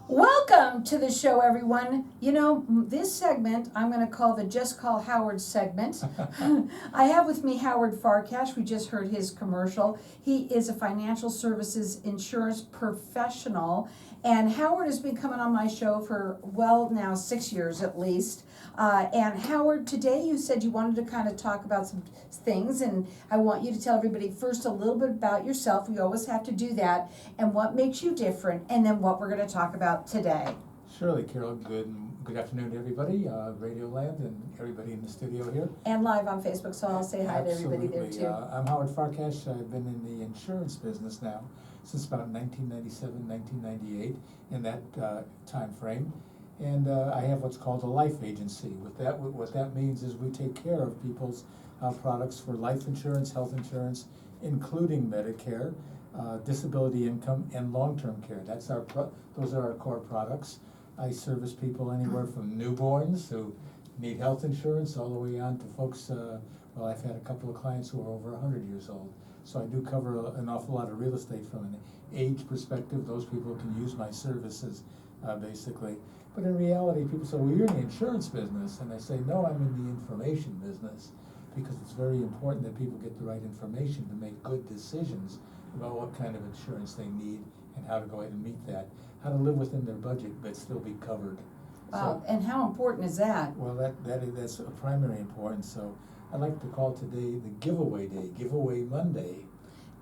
Welcome to the show, everyone. You know, this segment I'm going to call the Just Call Howard segment. I have with me Howard Farkash. We just heard his commercial. He is a financial services insurance professional. And Howard has been coming on my show for, well, now 6 years at least. And Howard, today you said you wanted to kind of talk about some things, and I want you to tell everybody first a little bit about yourself. We always have to do that, and what makes you different, and then what we're going to talk about today. Surely, Carol. Good afternoon to everybody, Radio Land, and everybody in the studio here. And live on Facebook, so I'll say hi to everybody there too. I'm Howard Farkash. I've been in the insurance business now since about 1997, 1998, in that time frame. And I have what's called a life agency. What that means is we take care of people's products for life insurance, health insurance, including Medicare, disability income, and long-term care. Those are our core products. I service people anywhere from newborns who need health insurance all the way on to folks, I've had a couple of clients who are over 100 years old. So I do cover an awful lot of real estate from an age perspective. Those people can use my services, basically. But in reality, people say, well, you're in the insurance business. And I say, no, I'm in the information business, because it's very important that people get the right information to make good decisions about what kind of insurance they need and how to go ahead and meet that, how to live within their budget but still be covered. Wow, and how important is that? Well, that's of primary importance. So I'd like to call today the giveaway day, Giveaway Monday.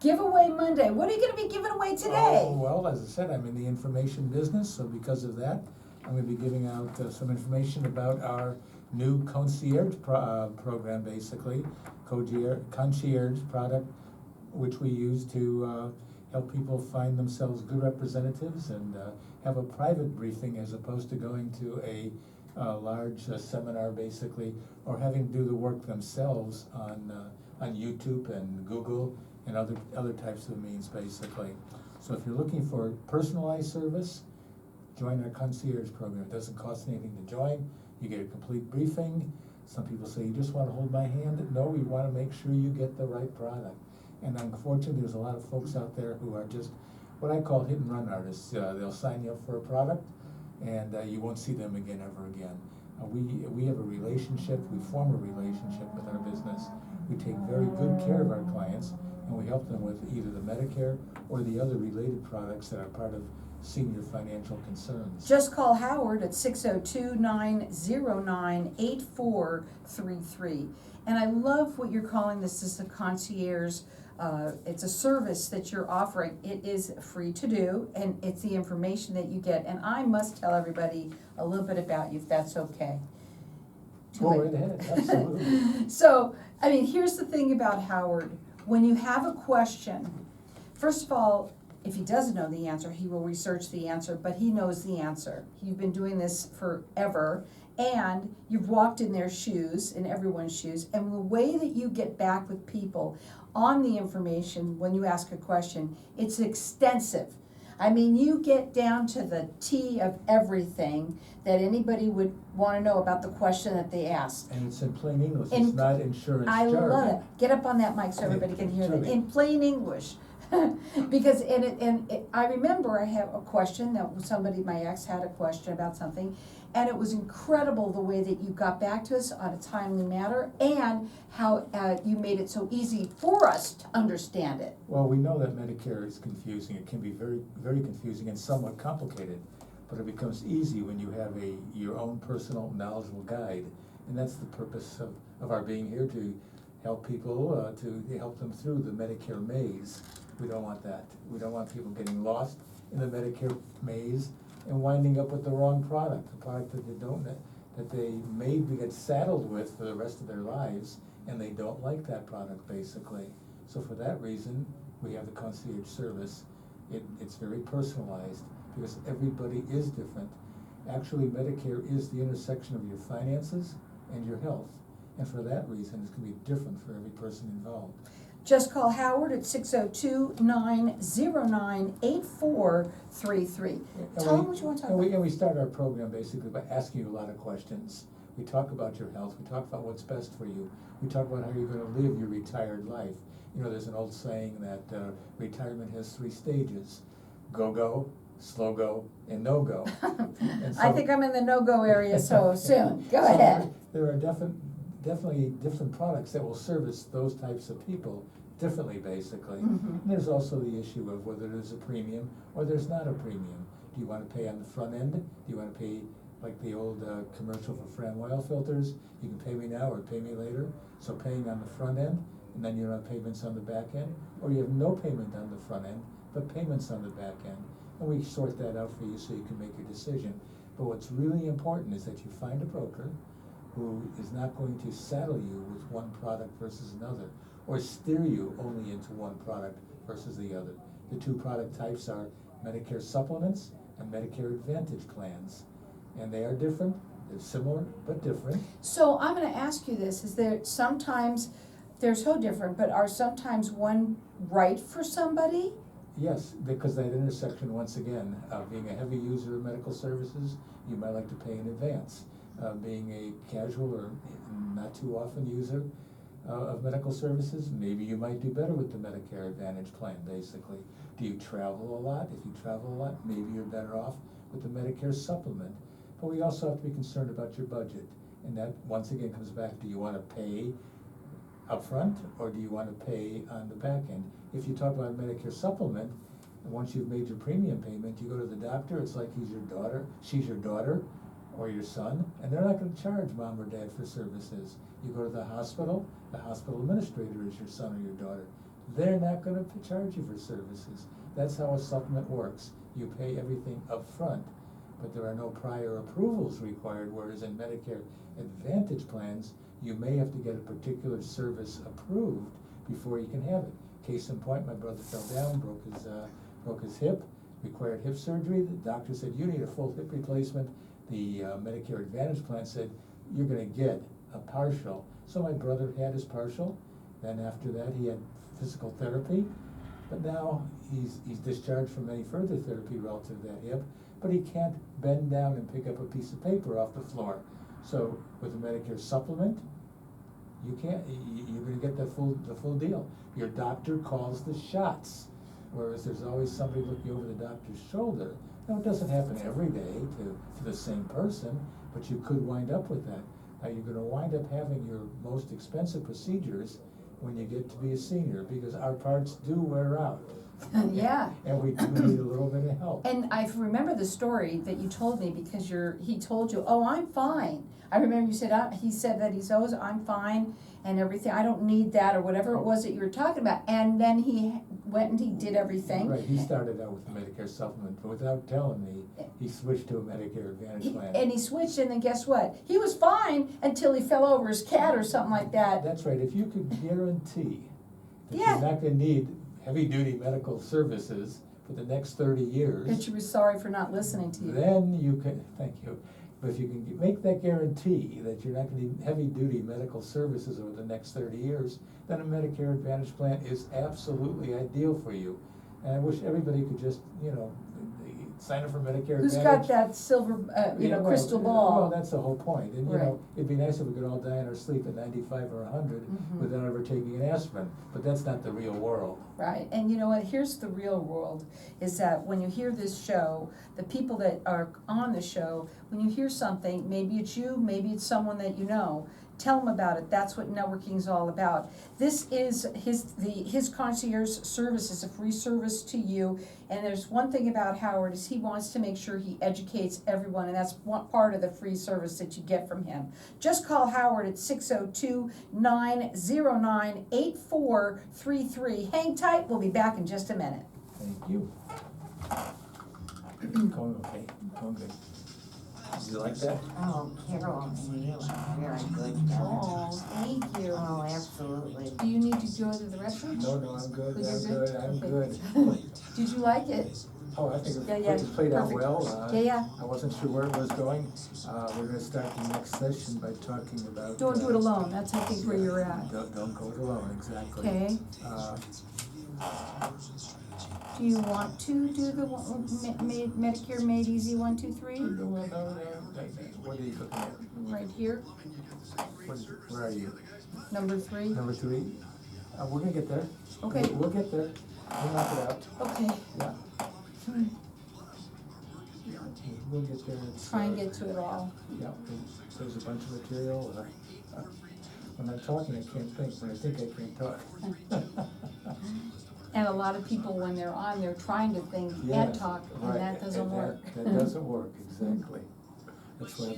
Giveaway Monday. What are you going to be giving away today? Oh, well, as I said, I'm in the information business, so because of that, I'm going to be giving out some information about our new concierge program, basically, concierge product, which we use to help people find themselves good representatives and have a private briefing as opposed to going to a large seminar, basically, or having to do the work themselves on YouTube and Google and other types of means, basically. So if you're looking for personalized service, join our concierge program. It doesn't cost anything to join. You get a complete briefing. Some people say, you just want to hold my hand. No, we want to make sure you get the right product. And unfortunately, there's a lot of folks out there who are just what I call hit and run artists. They'll sign you up for a product, and you won't see them again ever again. We have a relationship. We form a relationship with our business. We take very good care of our clients, and we help them with either the Medicare or the other related products that are part of senior financial concerns. Just call Howard at 602-909-8433. And I love what you're calling this is a concierge. It's a service that you're offering. It is free to do, and it's the information that you get. And I must tell everybody a little bit about you, if that's okay. Go right ahead, absolutely. So, I mean, here's the thing about Howard. When you have a question, first of all, if he doesn't know the answer, he will research the answer, but he knows the answer. You've been doing this forever, and you've walked in their shoes, in everyone's shoes, and the way that you get back with people on the information when you ask a question, it's extensive. I mean, you get down to the T of everything that anybody would want to know about the question that they asked. And it's in plain English. It's not insurance I jargon. love it. Get up on that mic so everybody can hear that. In plain English. Because I remember I have a question that somebody, my ex had a question about something, and it was incredible the way that you got back to us on a timely manner and how you made it so easy for us to understand it. Well, we know that Medicare is confusing. It can be very, very confusing and somewhat complicated, but it becomes easy when you have your own personal knowledgeable guide, and that's the purpose of our being here, to help people, to help them through the Medicare maze. We don't want that. We don't want people getting lost in the Medicare maze and winding up with the wrong product, the product that they may get saddled with for the rest of their lives, and they don't like that product, basically. So for that reason, we have the concierge service. It's very personalized because everybody is different. Actually, Medicare is the intersection of your finances and your health, and for that reason, it's going to be different for every person involved. Just call Howard at 602-909-8433. Tell them what you want to talk about. And we start our program basically by asking you a lot of questions. We talk about your health. We talk about what's best for you. We talk about how you're going to live your retired life. You know, there's an old saying that retirement has 3 stages: go-go, slow go and no go. And I so- think I'm in the no-go area, so soon, go So ahead. There are definitely different products that will service those types of people differently, basically. Mhm. And there's also the issue of whether there's a premium or there's not a premium. Do you wanna pay on the front end? Do you wanna pay like the old commercial for Fran oil filters? You can pay me now or pay me later. So paying on the front end, and then you don't have payments on the back end, or you have no payment on the front end, but payments on the back end. And we sort that out for you so you can make your decision. But what's really important is that you find a broker who is not going to saddle you with one product versus another, or steer you only into one product versus the other. The two product types are Medicare supplements and Medicare Advantage plans. And they are different, they're similar but different. So I'm gonna ask you this, is there sometimes, they're so different, but are sometimes one right for somebody? Yes, because that intersection, once again, being a heavy user of medical services, you might like to pay in advance. Being a casual or not too often user of medical services, maybe you might do better with the Medicare Advantage plan, basically. Do you travel a lot? If you travel a lot, maybe you're better off with the Medicare supplement. But we also have to be concerned about your budget. And that, once again, comes back, do you wanna pay upfront, or do you wanna pay on the back end? If you talk about Medicare supplement, and once you've made your premium payment, you go to the doctor, it's like she's your daughter, or your son, and they're not gonna charge mom or dad for services. You go to the hospital administrator is your son or your daughter. They're not gonna charge you for services. That's how a supplement works. You pay everything upfront, but there are no prior approvals required, whereas in Medicare Advantage plans, you may have to get a particular service approved before you can have it. Case in point, my brother fell down, broke his hip, required hip surgery. The doctor said, you need a full hip replacement. The Medicare Advantage plan said, you're gonna get a partial. So my brother had his partial, then after that he had physical therapy, but now he's discharged from any further therapy relative to that hip, but he can't bend down and pick up a piece of paper off the floor. So with the Medicare supplement, you're gonna get the full deal. Your doctor calls the shots, whereas there's always somebody looking over the doctor's shoulder. Now, it doesn't happen every day to the same person, but you could wind up with that. Now, you're gonna wind up having your most expensive procedures when you get to be a senior, because our parts do wear out. Yeah. And we do need a little bit of help. And I remember the story that you told me because he told you, oh, I'm fine. I remember you said, he said that I'm fine and everything, I don't need that or whatever it was that you were talking about. And then he went and he did everything. Right, he started out with the Medicare supplement, but without telling me, he switched to a Medicare Advantage plan. And he switched, and then guess what? He was fine until he fell over his cat or something like that. That's right, if you could guarantee that Yeah. you're not gonna need heavy-duty medical services for the next 30 years. That you were sorry for not listening to you. Then you can, thank you, but if you can make that guarantee that you're not gonna need heavy-duty medical services over the next 30 years, then a Medicare Advantage plan is absolutely ideal for you. And I wish everybody could just, sign up for Medicare Who's Advantage. got that silver, Yeah, well, crystal ball? Well, that's the whole point, and Right. It'd be nice if we could all die in our sleep at 95 or 100 Mhm. without ever taking an aspirin, but that's not the real world. Right, and you know what, here's the real world, is that when you hear this show, the people that are on the show, when you hear something, maybe it's you, maybe it's someone that you know, tell them about it. That's what networking is all about. This is his concierge service is a free service to you. And there's one thing about Howard is he wants to make sure he educates everyone, and that's one part of the free service that you get from him. Just call Howard at 602-909-8433. Hang tight. We'll be back in just a minute. Thank you. Going okay, going good. Did you like that? Oh, Carol, you are very good. Oh, thank you. Oh, absolutely. Do you need to go to the restroom? No, I'm good, You're I'm Okay. good. Did you like it? Oh, I think Yeah, it played out perfect. well. Yeah. I wasn't sure where it was going. We're gonna start the next session by talking about. Don't do it alone. That's, I think, where you're at. Don't go it alone, exactly. Okay. Uh, Do you want to do the Medicare Made Easy 1, 2, 3? no, what are you looking at? Right here, Where are you? number 3. Number 3? We're gonna get there. Okay. We'll get there. We'll knock it out. Okay. Yeah. we'll get there. try and get to it all. Yeah, there's a bunch of material. When I'm talking, I can't think. When I think, I can't talk. And a lot of people, when they're on, they're trying to think Yeah, and talk, and right, that doesn't and work. That doesn't work, exactly. That's why I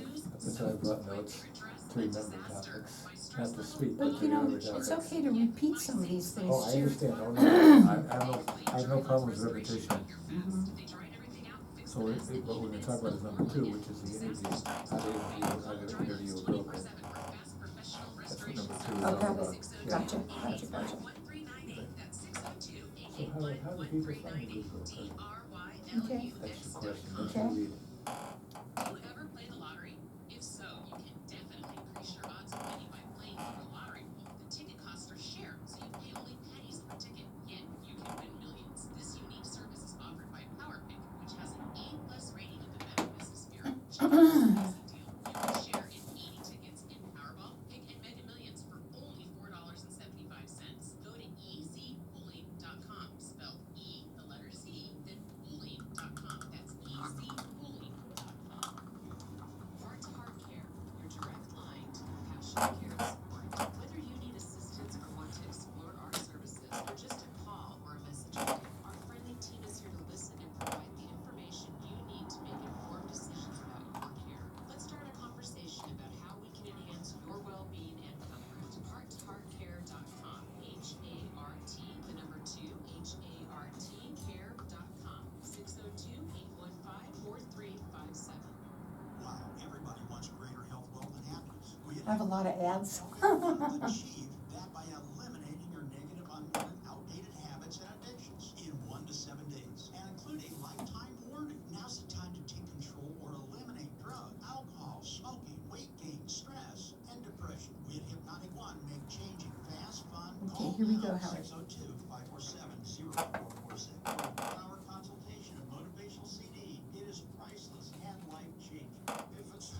brought notes to remember topics, not to speak, But to you know, remember it's topics. okay to repeat some of these things too. Oh, I understand. Oh, no, I have no problem with repetition. Mhm. So what we're gonna talk about is number 2, which is the interview, how to interview a broker. That's what number 2 is all Okay, about. Yeah. gotcha. So how do people find a good broker? Okay, That's the question. That's Okay. what we need. Do you ever play the lottery? If so, you can definitely increase your odds of winning by playing the lottery. The ticket costs are shared, so you pay only pennies per ticket, yet you can win millions. This unique service is offered by PowerPick, which has an A+ rating in the Better Business Bureau. Check out this amazing deal. You can share in 80 tickets in Powerball, Pick, and Mega Millions for only $4.75. Go to easybullying.com, spelled E, the letter Z, then bullying.com. That's easybullying.com. Heart-to-heart care, your direct line to compassionate care and support. Whether you need assistance or want to explore our services, or just a call or a message away, our friendly team is here to listen and provide the information you need to make informed decisions about your care. Let's start a conversation about how we can enhance your well-being and comfort. Hearttoheartcare.com, HART, the number 2, HART, care.com, 602-815-4357. Wow, everybody wants greater health, wealth, and happiness. I have a lot of ads. Achieve that by eliminating your negative, unwanted, outdated habits and addictions in 1 to 7 days, and including lifetime warranty. Now's the time to take control or eliminate drugs, alcohol, smoking, weight gain, stress, and depression. We at Hypnotic One make changing fast, fun. Okay, here we go, Howard. 602-547-0446. For a 1-hour consultation and motivational CD, it is priceless and life-changing. If it's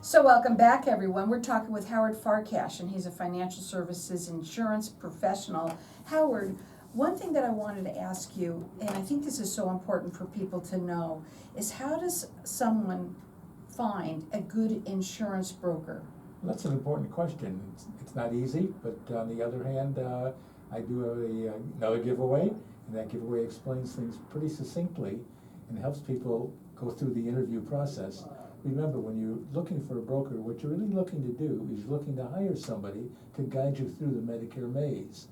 So welcome back, everyone. We're talking with Howard Farkash, and he's a financial services insurance professional. Howard, one thing that I wanted to ask you, and I think this is so important for people to know, is how does someone find a good insurance broker? Well, that's an important question. It's not easy, but on the other hand, I do have another giveaway, and that giveaway explains things pretty succinctly and helps people go through the interview process. Remember, when you're looking for a broker, what you're really looking to do is looking to hire somebody to guide you through the Medicare maze.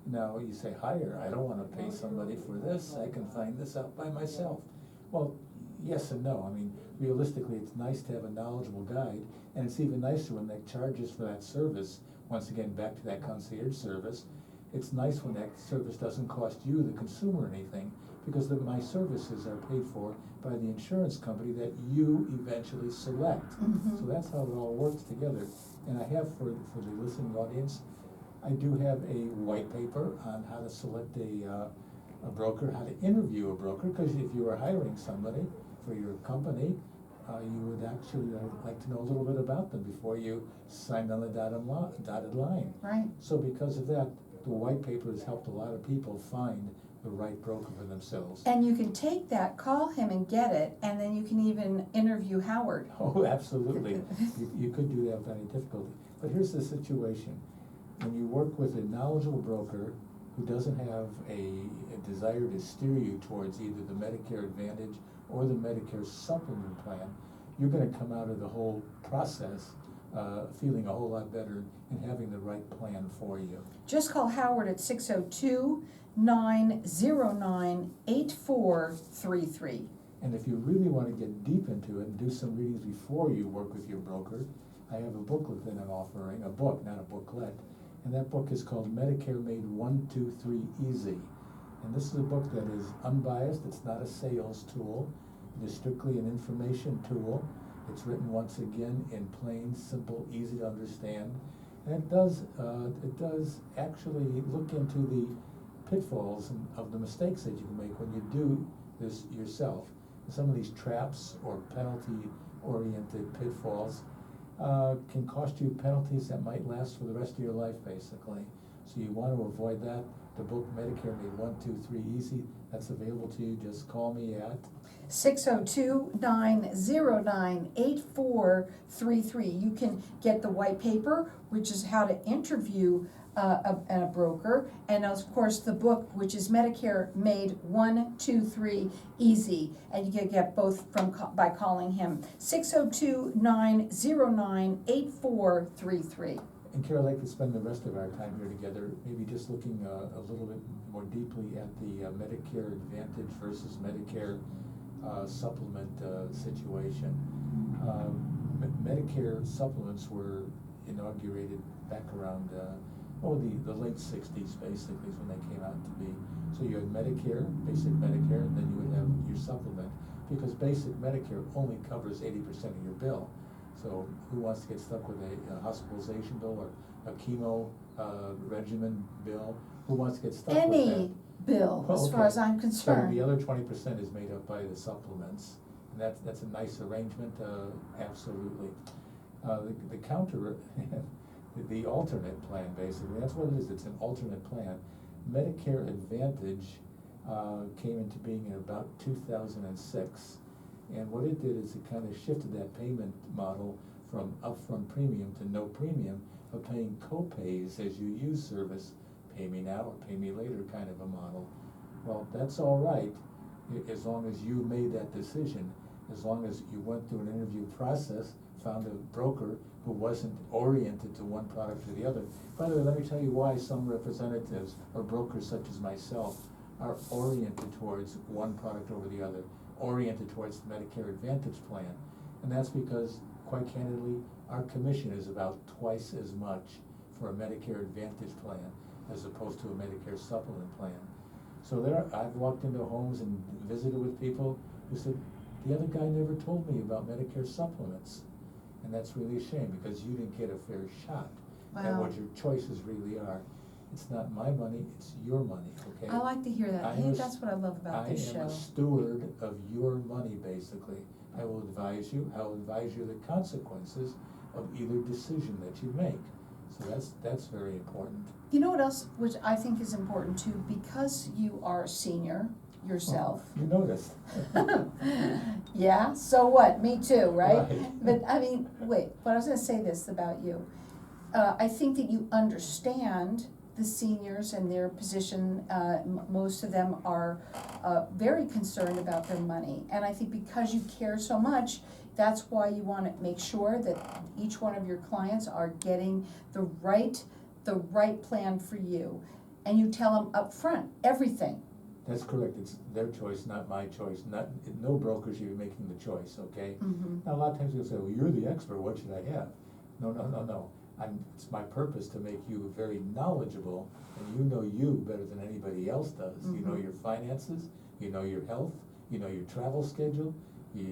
Now, you say, hire, I don't want to pay somebody for this, I can find this out by myself. Well, yes and no. I mean, realistically, it's nice to have a knowledgeable guide, and it's even nicer when they charge us for that service. Once again, back to that concierge service. It's nice when that service doesn't cost you, the consumer, anything, because my services are paid for by the insurance company that you eventually select. So that's how it all works together. And I have, for the listening audience, I do have a white paper on how to select a broker, how to interview a broker, because if you are hiring somebody for your company, you would actually like to know a little bit about them before you sign on the dotted line. Right. So because of that, the white paper has helped a lot of people find the right broker for themselves. And you can take that, call him and get it, and then you can even interview Howard. Oh, absolutely. You could do that without any difficulty. But here's the situation. When you work with a knowledgeable broker who doesn't have a desire to steer you towards either the Medicare Advantage or the Medicare Supplement plan, you're going to come out of the whole process feeling a whole lot better and having the right plan for you. Just call Howard at 602-909-8433. And if you really want to get deep into it and do some readings before you work with your broker, I have a booklet that I'm offering, a book, not a booklet, and that book is called Medicare Made 1, 2, 3 Easy. And this is a book that is unbiased, it's not a sales tool, it is strictly an information tool. It's written once again in plain, simple, easy to understand, and it does actually look into the pitfalls of the mistakes that you can make when you do this yourself. Some of these traps or penalty-oriented pitfalls can cost you penalties that might last for the rest of your life, basically. So you want to avoid that. The book Medicare Made 1, 2, 3 Easy, that's available to you. Just call me at 602-909-8433. You can get the white paper, which is how to interview a broker, and of course the book, which is Medicare Made 123 Easy, and you can get both by calling him 602-909-8433. And Carol, I'd like to spend the rest of our time here together, maybe just looking a little bit more deeply at the Medicare Advantage versus Medicare supplement situation. Medicare supplements were inaugurated back around the late 60s basically is when they came out to be. So you had Medicare, basic Medicare, and then you would have your supplement, because basic Medicare only covers 80% of your bill. So who wants to get stuck with a hospitalization bill or a chemo regimen bill? Who wants to get stuck with that? Any bill, as far as I'm concerned. So the other 20% is made up by the supplements, and that's a nice arrangement, absolutely. The counter, the alternate plan, basically, that's what it is. It's an alternate plan. Medicare Advantage came into being in about 2006. And what it did is it kind of shifted that payment model from upfront premium to no premium, but paying co-pays as you use service, pay me now or pay me later kind of a model. Well, that's all right, as long as you made that decision, as long as you went through an interview process, found a broker who wasn't oriented to one product or the other. By the way, let me tell you why some representatives or brokers such as myself are oriented towards one product over the other, oriented towards the Medicare Advantage plan. And that's because, quite candidly, our commission is about twice as much for a Medicare Advantage plan as opposed to a Medicare supplement plan. So I've walked into homes and visited with people who said, the other guy never told me about Medicare supplements. And that's really a shame, because you didn't get a fair shot at what your choices really are. It's not my money, it's your money, okay? I like to hear that. Hey, that's what I love about this show. I am a steward of your money, basically. I will advise you the consequences of either decision that you make. So that's very important. You know what else, which I think is important too, because you are a senior yourself. You noticed. Yeah, so what? Me too, right? Right. But I mean, wait, but I was gonna say this about you. I think that you understand the seniors and their position. Most of them are very concerned about their money. And I think because you care so much, that's why you want to make sure that each one of your clients are getting the right plan for you. And you tell them up front everything. That's correct. It's their choice, not my choice. No broker should be making the choice, okay? Mm-hmm. Now, a lot of times you'll say, well, you're the expert, what should I have? No. It's my purpose to make you very knowledgeable, and you know you better than anybody else does. Mm-hmm. You know your finances, you know your health, you know your travel schedule. You're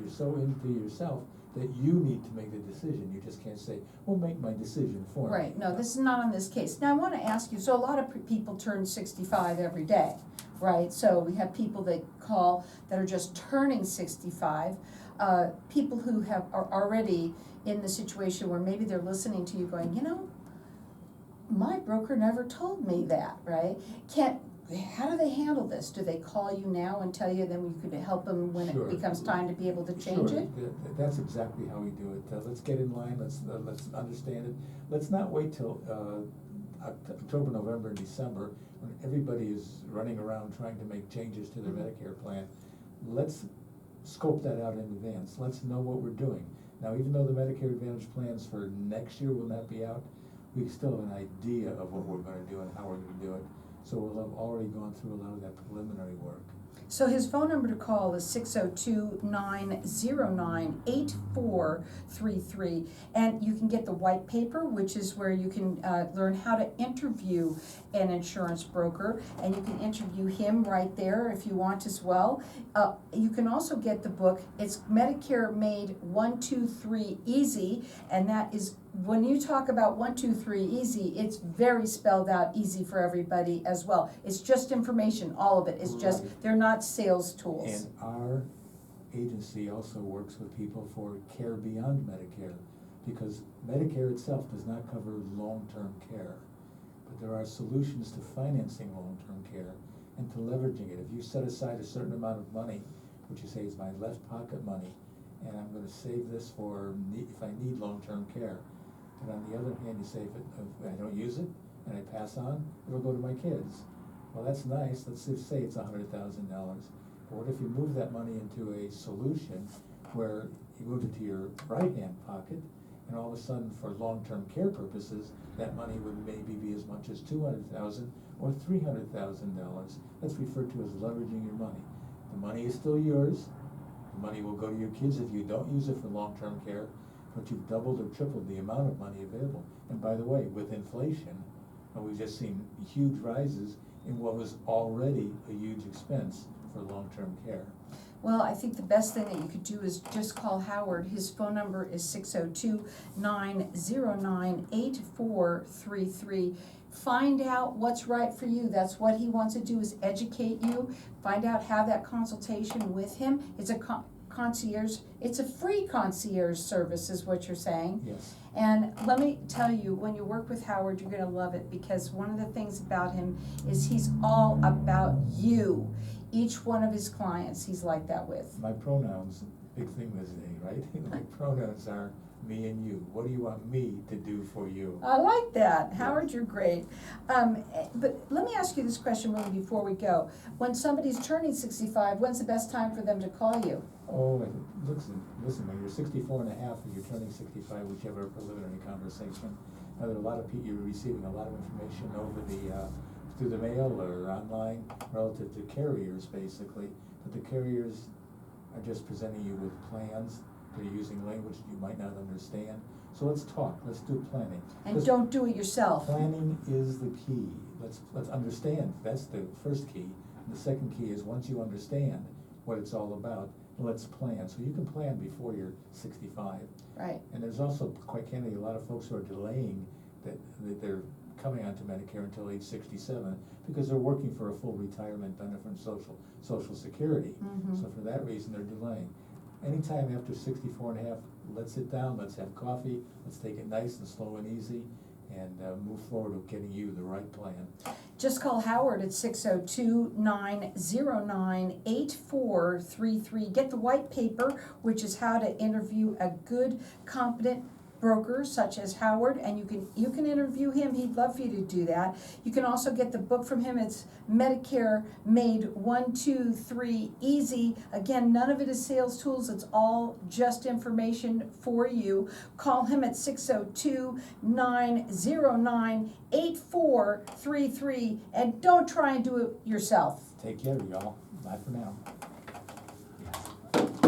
so into yourself that you need to make the decision. You just can't say, well, make my decision for me. Right, no, this is not on this case. Now, I want to ask you, so a lot of people turn 65 every day, right? So we have people that call that are just turning 65, people who are already in the situation where maybe they're listening to you going, my broker never told me that, right? How do they handle this? Do they call you now and tell you, then we could help them when Sure. it becomes time to be able to change Sure. it? That's exactly how we do it. Let's get in line, let's understand it. Let's not wait till October, November, and December, when everybody is running around trying to make changes to their Medicare plan. Let's scope that out in advance. Let's know what we're doing. Now, even though the Medicare Advantage plans for next year will not be out, we still have an idea of what we're gonna do and how we're gonna do it. So we'll have already gone through a lot of that preliminary work. So his phone number to call is 602-909-8433. And you can get the white paper, which is where you can learn how to interview an insurance broker. And you can interview him right there if you want as well. You can also get the book. It's Medicare Made 123 Easy. And that is, when you talk about 123 Easy, it's very spelled out easy for everybody as well. It's just information, all of it. It's just, Right. they're not sales tools. And our agency also works with people for care beyond Medicare, because Medicare itself does not cover long-term care. But there are solutions to financing long-term care, and to leveraging it. If you set aside a certain amount of money, which you say is my left pocket money, and I'm gonna save this for if I need long-term care. And on the other hand, you say if I don't use it and I pass on, it'll go to my kids. Well, that's nice, let's just say it's $100,000. But what if you move that money into a solution where you moved it to your right-hand pocket, and all of a sudden, for long-term care purposes, that money would maybe be as much as $200,000 or $300,000. That's referred to as leveraging your money. The money is still yours. The money will go to your kids if you don't use it for long-term care, but you've doubled or tripled the amount of money available. And by the way, with inflation, we've just seen huge rises in what was already a huge expense for long-term care. Well, I think the best thing that you could do is just call Howard. His phone number is 602-909-8433. Find out what's right for you. That's what he wants to do, is educate you. Find out, have that consultation with him. It's a concierge, it's a free concierge service is what you're saying. Yes. And let me tell you, when you work with Howard, you're gonna love it, because one of the things about him is he's all about you. Each one of his clients, he's like that with. My pronouns, big thing this day, right? My pronouns are me and you. What do you want me to do for you? I like that. Howard, you're great. But let me ask you this question really before we go. When somebody's turning 65, when's the best time for them to call you? Oh, listen, when you're 64 and a half and you're turning 65, whichever preliminary conversation, there are a lot of people, you're receiving a lot of information over through the mail or online relative to carriers, basically. But the carriers are just presenting you with plans. They're using language that you might not understand. So let's talk, let's do planning. And don't do it yourself. Planning is the key. Let's understand, that's the first key. And the second key is, once you understand what it's all about, let's plan. So you can plan before you're 65. Right. And there's also, quite candidly, a lot of folks who are delaying that they're coming onto Medicare until age 67 because they're working for a full retirement benefit from Social Security. Mhm. So for that reason, they're delaying. Anytime after 64 and a half, let's sit down, let's have coffee, let's take it nice and slow and easy, and move forward with getting you the right plan. Just call Howard at 602-909-8433. Get the white paper, which is how to interview a good, competent broker such as Howard, and you can interview him. He'd love for you to do that. You can also get the book from him. It's Medicare Made 1, 2, 3 Easy. Again, none of it is sales tools. It's all just information for you. Call him at 602-909-8433, and don't try and do it yourself. Take care, y'all. Bye for now.